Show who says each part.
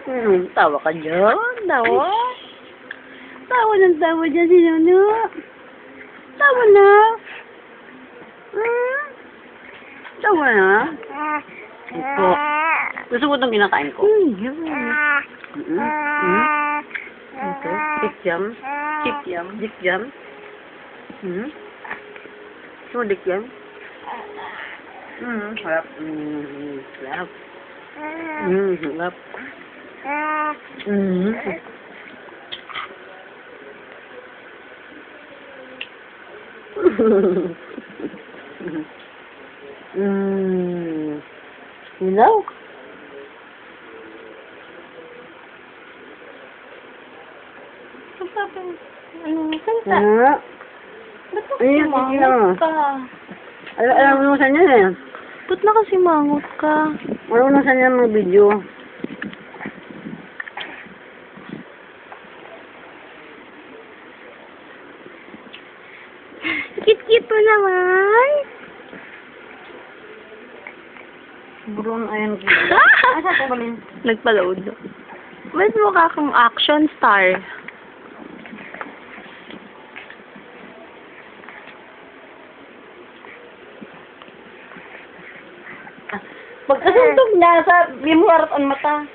Speaker 1: Tawa ka dyan. Tawa. Tawa ng tawa dyan si Nuno. Tawa na. Tawa na. Ito. Gusto mo itong kinakain ko? Ito. Dikyam. Dikyam. Dikyam. Gusto mo dikyam? Harap. Harap. Harap. Ilaw.
Speaker 2: Salta. Ba't kasi mangot ka?
Speaker 1: Alam mo saan yan eh.
Speaker 2: Ba't na kasi mangot ka?
Speaker 1: Alam mo saan yan mga video.
Speaker 2: Kit-kit mo naman.
Speaker 1: Siguro ayan ko. Asa ko ba rin?
Speaker 2: Nagpa-load. Ba't mukha kang action star?
Speaker 1: Pagkasuntog na sa bimuharap ang mata.